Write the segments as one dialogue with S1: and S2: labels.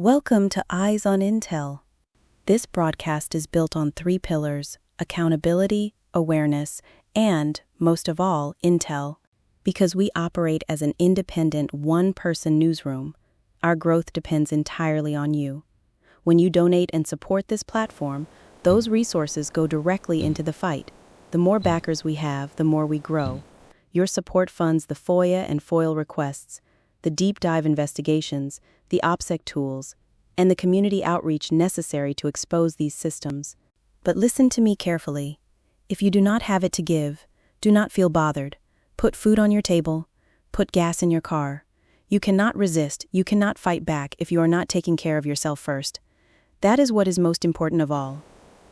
S1: Welcome to Eyes on Intel. This broadcast is built on 3 pillars: accountability, awareness, and, most of all, intel. Because we operate as an independent one-person newsroom, our growth depends entirely on you. When you donate and support this platform, those resources go directly into the fight. The more backers we have, the more we grow. Your support funds the FOIA and FOIL requests, the deep dive investigations, the OPSEC tools, and the community outreach necessary to expose these systems. But listen to me carefully. If you do not have it to give, do not feel bothered. Put food on your table. Put gas in your car. You cannot resist, you cannot fight back if you are not taking care of yourself first. That is what is most important of all.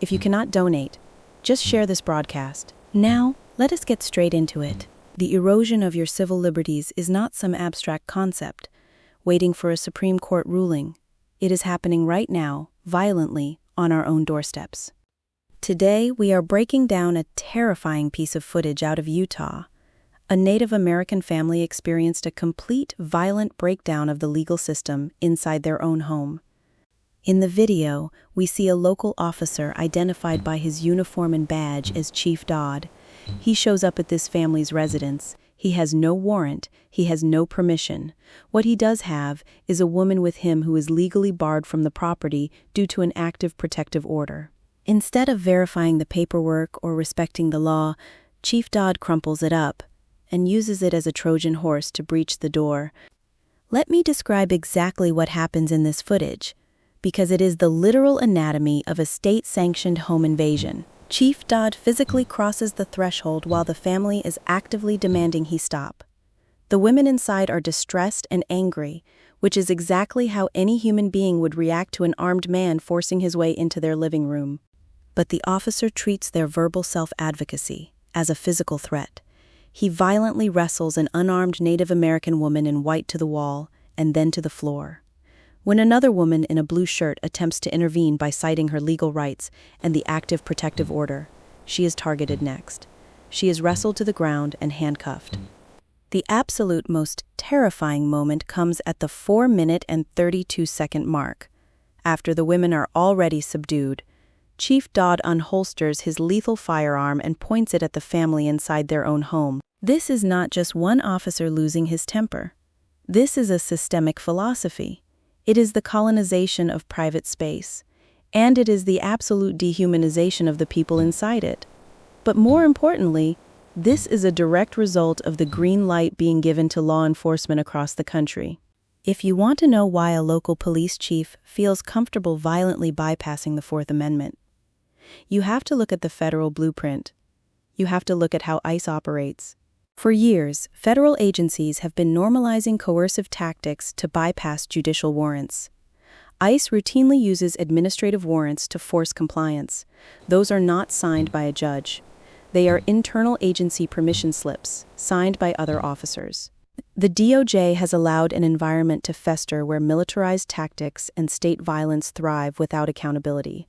S1: If you cannot donate, just share this broadcast. Now, let us get straight into it. The erosion of your civil liberties is not some abstract concept, waiting for a Supreme Court ruling. It is happening right now, violently, on our own doorsteps. Today, we are breaking down a terrifying piece of footage out of Utah. A Native American family experienced a complete, violent breakdown of the legal system inside their own home. In the video, we see a local officer identified by his uniform and badge as Chief Dodd. He shows up at this family's residence. He has no warrant. He has no permission. What he does have is a woman with him who is legally barred from the property due to an active protective order. Instead of verifying the paperwork or respecting the law, Chief Dodd crumples it up and uses it as a Trojan horse to breach the door. Let me describe exactly what happens in this footage, because it is the literal anatomy of a state-sanctioned home invasion. Chief Dodd physically crosses the threshold while the family is actively demanding he stop. The women inside are distressed and angry, which is exactly how any human being would react to an armed man forcing his way into their living room. But the officer treats their verbal self-advocacy as a physical threat. He violently wrestles an unarmed Native American woman in white to the wall and then to the floor. When another woman in a blue shirt attempts to intervene by citing her legal rights and the active protective order, she is targeted next. She is wrestled to the ground and handcuffed. The absolute most terrifying moment comes at the 4-minute and 32-second mark. After the women are already subdued, Chief Dodd unholsters his lethal firearm and points it at the family inside their own home. This is not just one officer losing his temper. This is a systemic philosophy. It is the colonization of private space, and it is the absolute dehumanization of the people inside it. But more importantly, this is a direct result of the green light being given to law enforcement across the country. If you want to know why a local police chief feels comfortable violently bypassing the Fourth Amendment, you have to look at the federal blueprint. You have to look at how ICE operates. For years, federal agencies have been normalizing coercive tactics to bypass judicial warrants. ICE routinely uses administrative warrants to force compliance. Those are not signed by a judge. They are internal agency permission slips, signed by other officers. The DOJ has allowed an environment to fester where militarized tactics and state violence thrive without accountability.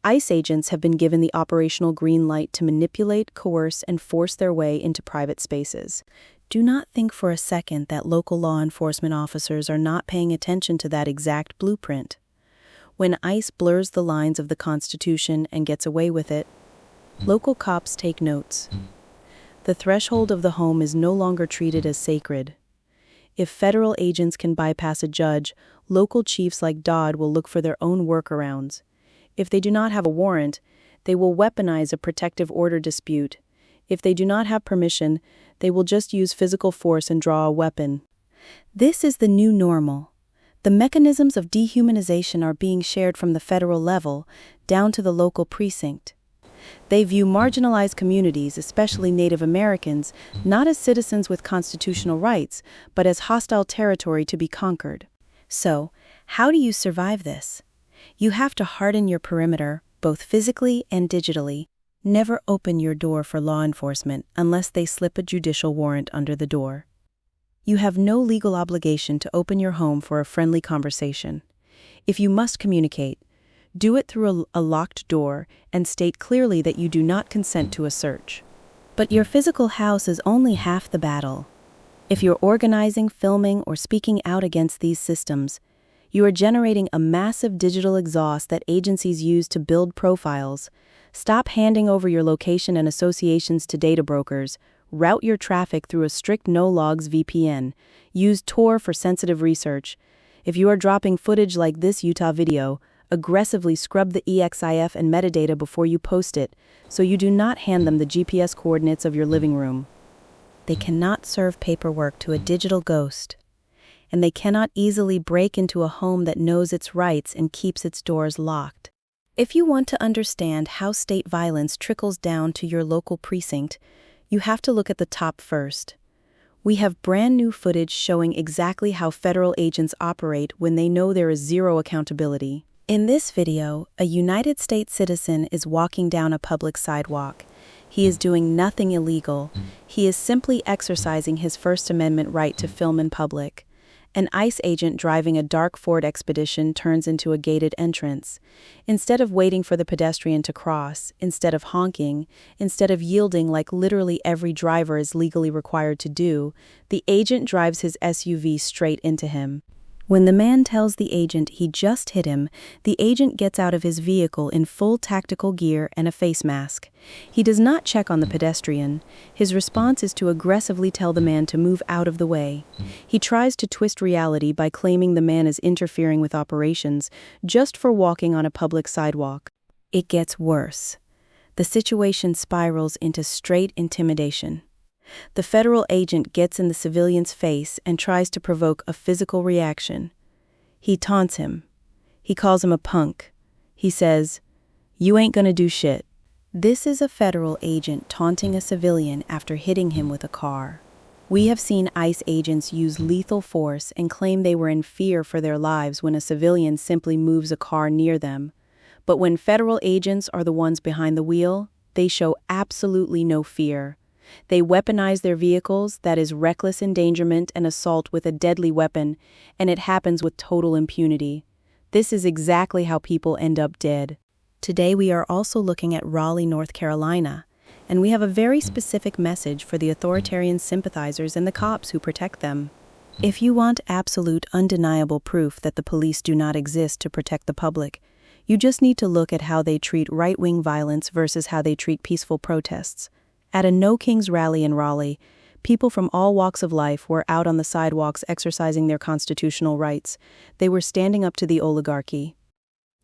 S1: ICE agents have been given the operational green light to manipulate, coerce, and force their way into private spaces. Do not think for a second that local law enforcement officers are not paying attention to that exact blueprint. When ICE blurs the lines of the Constitution and gets away with it, local cops take notes. The threshold of the home is no longer treated as sacred. If federal agents can bypass a judge, local chiefs like Dodd will look for their own workarounds. If they do not have a warrant, they will weaponize a protective order dispute. If they do not have permission, they will just use physical force and draw a weapon. This is the new normal. The mechanisms of dehumanization are being shared from the federal level down to the local precinct. They view marginalized communities, especially Native Americans, not as citizens with constitutional rights, but as hostile territory to be conquered. So, how do you survive this? You have to harden your perimeter, both physically and digitally. Never open your door for law enforcement unless they slip a judicial warrant under the door. You have no legal obligation to open your home for a friendly conversation. If you must communicate, do it through a locked door and state clearly that you do not consent to a search. But your physical house is only half the battle. If you're organizing, filming, or speaking out against these systems, You are generating a massive digital exhaust that agencies use to build profiles. Stop handing over your location and associations to data brokers. Route your traffic through a strict no-logs VPN. Use Tor for sensitive research. If you are dropping footage like this Utah video, aggressively scrub the EXIF and metadata before you post it, so you do not hand them the GPS coordinates of your living room. They cannot serve paperwork to a digital ghost, and they cannot easily break into a home that knows its rights and keeps its doors locked. If you want to understand how state violence trickles down to your local precinct, you have to look at the top first. We have brand new footage showing exactly how federal agents operate when they know there is zero accountability. In this video, a United States citizen is walking down a public sidewalk. He is doing nothing illegal. He is simply exercising his First Amendment right to film in public. An ICE agent driving a dark Ford Expedition turns into a gated entrance. Instead of waiting for the pedestrian to cross, instead of honking, instead of yielding like literally every driver is legally required to do, the agent drives his SUV straight into him. When the man tells the agent he just hit him, the agent gets out of his vehicle in full tactical gear and a face mask. He does not check on the pedestrian. His response is to aggressively tell the man to move out of the way. He tries to twist reality by claiming the man is interfering with operations just for walking on a public sidewalk. It gets worse. The situation spirals into straight intimidation. The federal agent gets in the civilian's face and tries to provoke a physical reaction. He taunts him. He calls him a punk. He says, "You ain't gonna do shit." This is a federal agent taunting a civilian after hitting him with a car. We have seen ICE agents use lethal force and claim they were in fear for their lives when a civilian simply moves a car near them. But when federal agents are the ones behind the wheel, they show absolutely no fear. They weaponize their vehicles, that is reckless endangerment and assault with a deadly weapon, and it happens with total impunity. This is exactly how people end up dead. Today we are also looking at Raleigh, North Carolina, and we have a very specific message for the authoritarian sympathizers and the cops who protect them. If you want absolute, undeniable proof that the police do not exist to protect the public, you just need to look at how they treat right-wing violence versus how they treat peaceful protests. At a No Kings rally in Raleigh, people from all walks of life were out on the sidewalks exercising their constitutional rights. They were standing up to the oligarchy.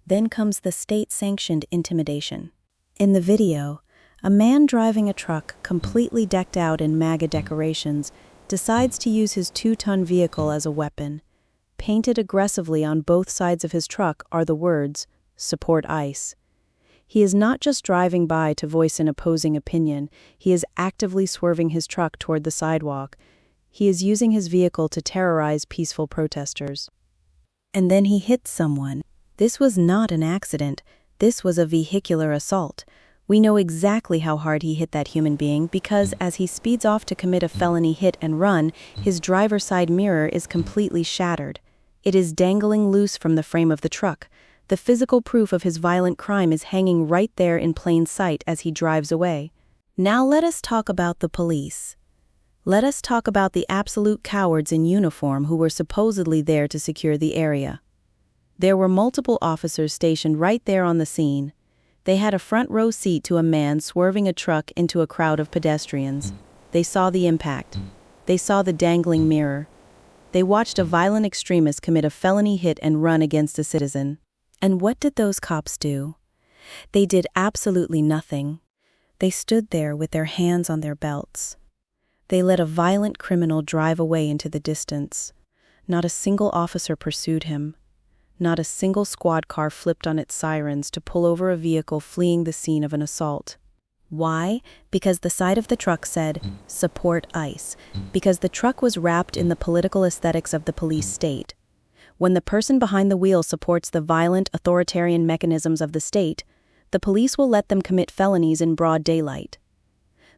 S1: Then comes the state-sanctioned intimidation. In the video, a man driving a truck completely decked out in MAGA decorations decides to use his 2-ton vehicle as a weapon. Painted aggressively on both sides of his truck are the words, "Support ICE." He is not just driving by to voice an opposing opinion, he is actively swerving his truck toward the sidewalk. He is using his vehicle to terrorize peaceful protesters. And then he hits someone. This was not an accident. This was a vehicular assault. We know exactly how hard he hit that human being because as he speeds off to commit a felony hit and run, his driver's side mirror is completely shattered. It is dangling loose from the frame of the truck. The physical proof of his violent crime is hanging right there in plain sight as he drives away. Now let us talk about the police. Let us talk about the absolute cowards in uniform who were supposedly there to secure the area. There were multiple officers stationed right there on the scene. They had a front row seat to a man swerving a truck into a crowd of pedestrians. They saw the impact. They saw the dangling mirror. They watched a violent extremist commit a felony hit and run against a citizen. And what did those cops do? They did absolutely nothing. They stood there with their hands on their belts. They let a violent criminal drive away into the distance. Not a single officer pursued him. Not a single squad car flipped on its sirens to pull over a vehicle fleeing the scene of an assault. Why? Because the side of the truck said, "Support ICE," because the truck was wrapped in the political aesthetics of the police state. When the person behind the wheel supports the violent, authoritarian mechanisms of the state, the police will let them commit felonies in broad daylight.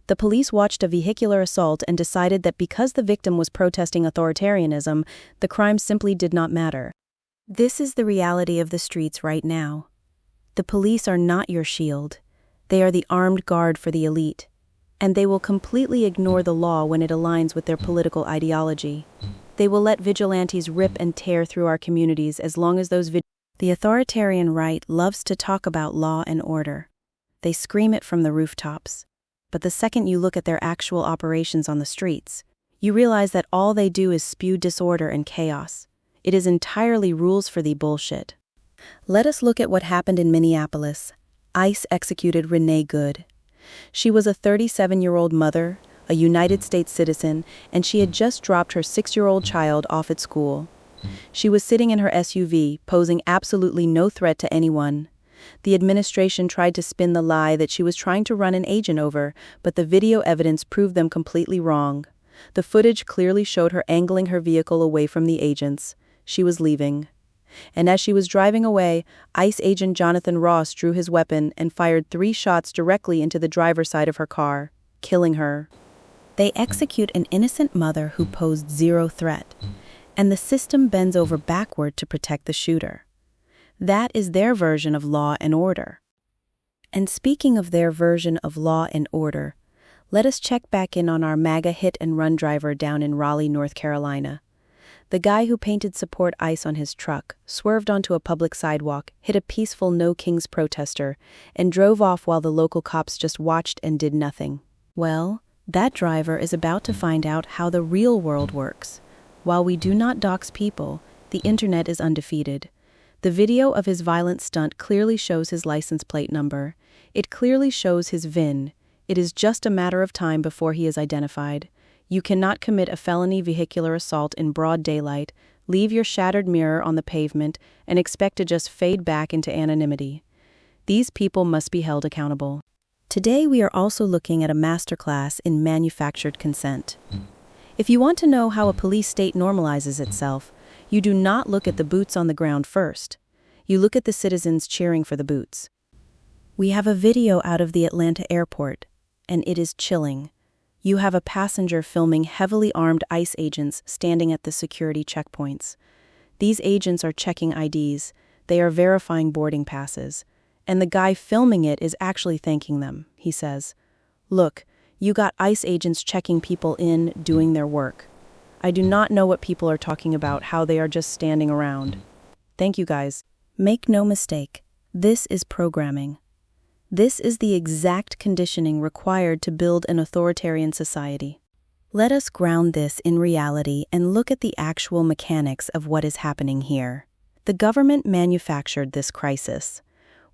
S1: The police watched a vehicular assault and decided that because the victim was protesting authoritarianism, the crime simply did not matter. This is the reality of the streets right now. The police are not your shield. They are the armed guard for the elite, and they will completely ignore the law when it aligns with their political ideology. They will let vigilantes rip and tear through our communities as long as The authoritarian right loves to talk about law and order. They scream it from the rooftops. But the second you look at their actual operations on the streets, you realize that all they do is spew disorder and chaos. It is entirely rules for thee bullshit. Let us look at what happened in Minneapolis. ICE executed Renee Good. She was a 37-year-old mother, a United States citizen, and she had just dropped her 6-year-old child off at school. She was sitting in her SUV, posing absolutely no threat to anyone. The administration tried to spin the lie that she was trying to run an agent over, but the video evidence proved them completely wrong. The footage clearly showed her angling her vehicle away from the agents. She was leaving. And as she was driving away, ICE agent Jonathan Ross drew his weapon and fired 3 shots directly into the driver's side of her car, killing her. They execute an innocent mother who posed zero threat, and the system bends over backward to protect the shooter. That is their version of law and order. And speaking of their version of law and order, let us check back in on our MAGA hit and run driver down in Raleigh, North Carolina. The guy who painted "Support ICE" on his truck, swerved onto a public sidewalk, hit a peaceful No Kings protester, and drove off while the local cops just watched and did nothing. Well, that driver is about to find out how the real world works. While we do not dox people, the internet is undefeated. The video of his violent stunt clearly shows his license plate number. It clearly shows his VIN. It is just a matter of time before he is identified. You cannot commit a felony vehicular assault in broad daylight, leave your shattered mirror on the pavement, and expect to just fade back into anonymity. These people must be held accountable. Today we are also looking at a masterclass in manufactured consent. If you want to know how a police state normalizes itself, you do not look at the boots on the ground first. You look at the citizens cheering for the boots. We have a video out of the Atlanta airport, and it is chilling. You have a passenger filming heavily armed ICE agents standing at the security checkpoints. These agents are checking IDs, they are verifying boarding passes, and the guy filming it is actually thanking them. He says, "Look, you got ICE agents checking people in, doing their work. I do not know what people are talking about, how they are just standing around. Thank you guys." Make no mistake, this is programming. This is the exact conditioning required to build an authoritarian society. Let us ground this in reality and look at the actual mechanics of what is happening here. The government manufactured this crisis.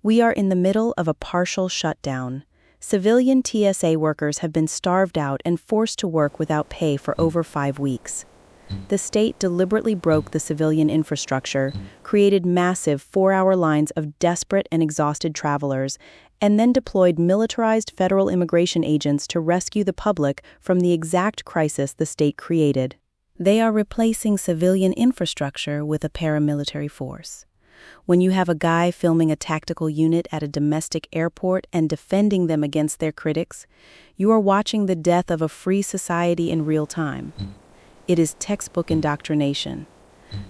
S1: We are in the middle of a partial shutdown. Civilian TSA workers have been starved out and forced to work without pay for over 5 weeks. The state deliberately broke the civilian infrastructure, created massive 4-hour lines of desperate and exhausted travelers, and then deployed militarized federal immigration agents to rescue the public from the exact crisis the state created. They are replacing civilian infrastructure with a paramilitary force. When you have a guy filming a tactical unit at a domestic airport and defending them against their critics, you are watching the death of a free society in real time. It is textbook indoctrination.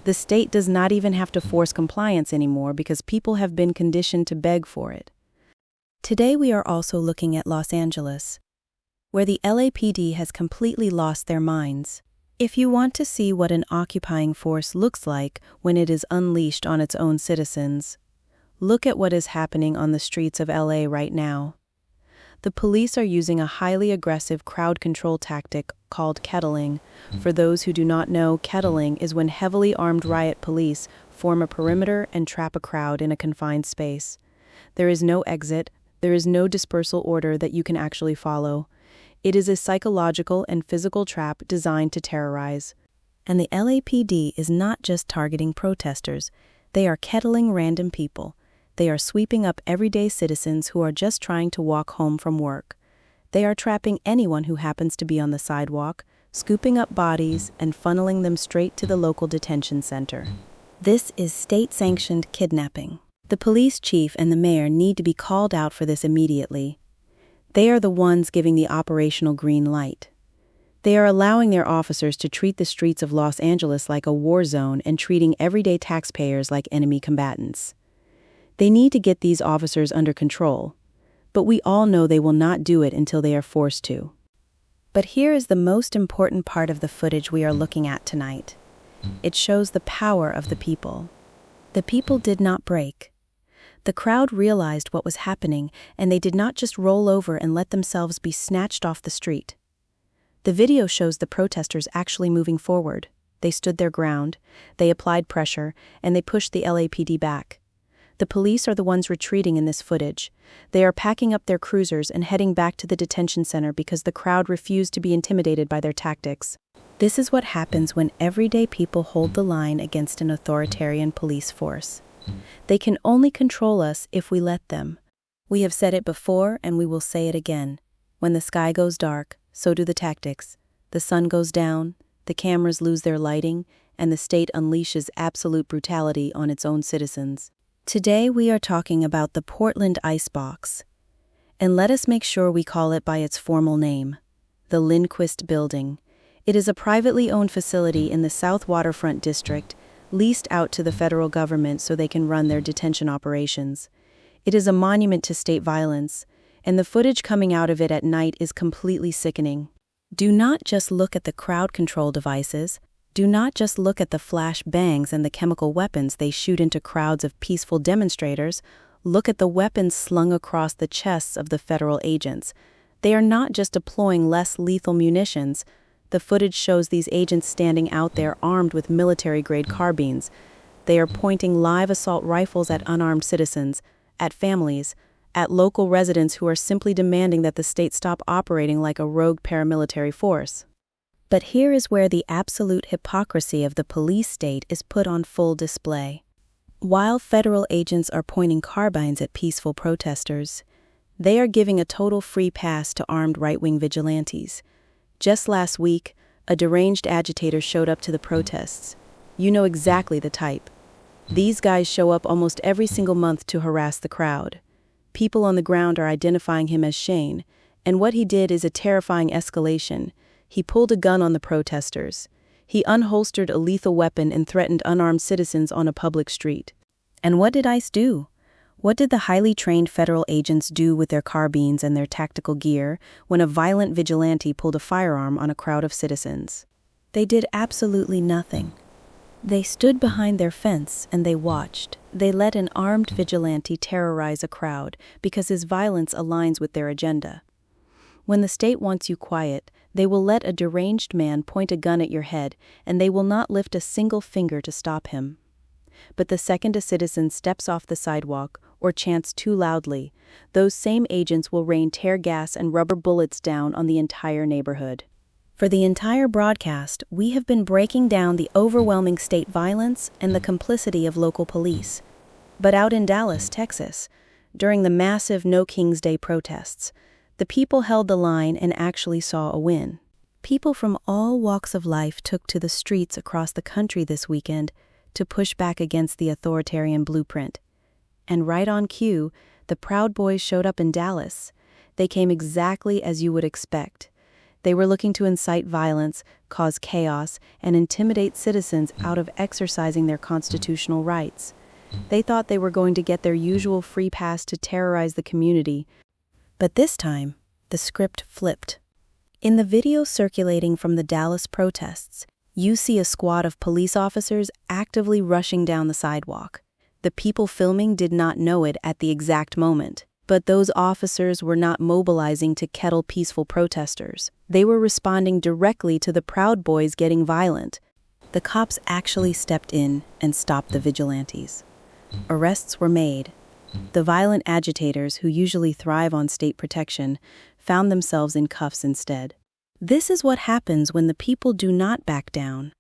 S1: The state does not even have to force compliance anymore because people have been conditioned to beg for it. Today we are also looking at Los Angeles, where the LAPD has completely lost their minds. If you want to see what an occupying force looks like when it is unleashed on its own citizens, look at what is happening on the streets of LA right now. The police are using a highly aggressive crowd control tactic called Kettling. For those who do not know, Kettling is when heavily armed riot police form a perimeter and trap a crowd in a confined space. There is no exit, there is no dispersal order that you can actually follow. It is a psychological and physical trap designed to terrorize. And the LAPD is not just targeting protesters, they are kettling random people. They are sweeping up everyday citizens who are just trying to walk home from work. They are trapping anyone who happens to be on the sidewalk, scooping up bodies, and funneling them straight to the local detention center. This is state-sanctioned kidnapping. The police chief and the mayor need to be called out for this immediately. They are the ones giving the operational green light. They are allowing their officers to treat the streets of Los Angeles like a war zone and treating everyday taxpayers like enemy combatants. They need to get these officers under control, but we all know they will not do it until they are forced to. But here is the most important part of the footage we are looking at tonight. It shows the power of the people. The people did not break. The crowd realized what was happening, and they did not just roll over and let themselves be snatched off the street. The video shows the protesters actually moving forward. They stood their ground, they applied pressure, and they pushed the LAPD back. The police are the ones retreating in this footage. They are packing up their cruisers and heading back to the detention center because the crowd refused to be intimidated by their tactics. This is what happens when everyday people hold the line against an authoritarian police force. They can only control us if we let them. We have said it before and we will say it again. When the sky goes dark, so do the tactics. The sun goes down, the cameras lose their lighting, and the state unleashes absolute brutality on its own citizens. Today we are talking about the Portland Icebox. And let us make sure we call it by its formal name, the Lindquist Building. It is a privately owned facility in the South Waterfront District, leased out to the federal government so they can run their detention operations. It is a monument to state violence, and the footage coming out of it at night is completely sickening. Do not just look at the crowd control devices. Do not just look at the flash bangs and the chemical weapons they shoot into crowds of peaceful demonstrators. Look at the weapons slung across the chests of the federal agents. They are not just deploying less lethal munitions. The footage shows these agents standing out there armed with military-grade carbines. They are pointing live assault rifles at unarmed citizens, at families, at local residents who are simply demanding that the state stop operating like a rogue paramilitary force. But here is where the absolute hypocrisy of the police state is put on full display. While federal agents are pointing carbines at peaceful protesters, they are giving a total free pass to armed right-wing vigilantes. Just last week, a deranged agitator showed up to the protests. You know exactly the type. These guys show up almost every single month to harass the crowd. People on the ground are identifying him as Shane, and what he did is a terrifying escalation. He pulled a gun on the protesters. He unholstered a lethal weapon and threatened unarmed citizens on a public street. And what did ICE do? What did the highly trained federal agents do with their carbines and their tactical gear when a violent vigilante pulled a firearm on a crowd of citizens? They did absolutely nothing. They stood behind their fence and they watched. They let an armed vigilante terrorize a crowd because his violence aligns with their agenda. When the state wants you quiet, they will let a deranged man point a gun at your head and they will not lift a single finger to stop him. But the second a citizen steps off the sidewalk or chants too loudly, those same agents will rain tear gas and rubber bullets down on the entire neighborhood. For the entire broadcast, we have been breaking down the overwhelming state violence and the complicity of local police. But out in Dallas, Texas, during the massive No King's Day protests, the people held the line and actually saw a win. People from all walks of life took to the streets across the country this weekend to push back against the authoritarian blueprint. And right on cue, the Proud Boys showed up in Dallas. They came exactly as you would expect. They were looking to incite violence, cause chaos, and intimidate citizens out of exercising their constitutional rights. They thought they were going to get their usual free pass to terrorize the community. But this time, the script flipped. In the video circulating from the Dallas protests, you see a squad of police officers actively rushing down the sidewalk. The people filming did not know it at the exact moment. But those officers were not mobilizing to kettle peaceful protesters. They were responding directly to the Proud Boys getting violent. The cops actually stepped in and stopped the vigilantes. Arrests were made. The violent agitators, who usually thrive on state protection, found themselves in cuffs instead. This is what happens when the people do not back down.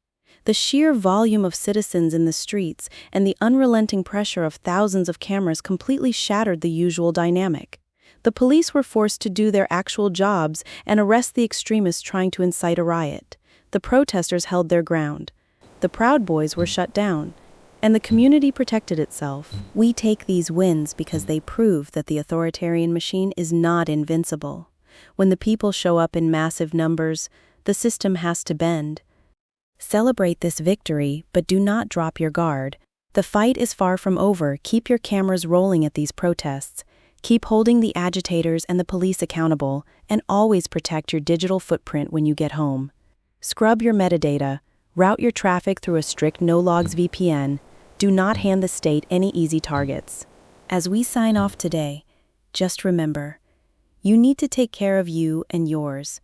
S1: The sheer volume of citizens in the streets and the unrelenting pressure of thousands of cameras completely shattered the usual dynamic. The police were forced to do their actual jobs and arrest the extremists trying to incite a riot. The protesters held their ground. The Proud Boys were shut down, and the community protected itself. We take these wins because they prove that the authoritarian machine is not invincible. When the people show up in massive numbers, the system has to bend. Celebrate this victory, but do not drop your guard. The fight is far from over. Keep your cameras rolling at these protests. Keep holding the agitators and the police accountable, and always protect your digital footprint when you get home. Scrub your metadata, Route your traffic through a strict no-logs VPN. Do not hand the state any easy targets. As we sign off today, just remember, you need to take care of you and yours,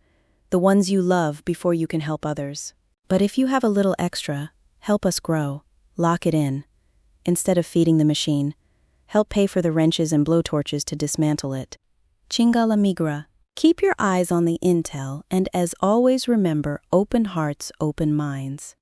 S1: the ones you love, before you can help others. But if you have a little extra, help us grow. Lock it in. Instead of feeding the machine, help pay for the wrenches and blowtorches to dismantle it. Chinga la migra. Keep your eyes on the intel, and as always remember, open hearts, open minds.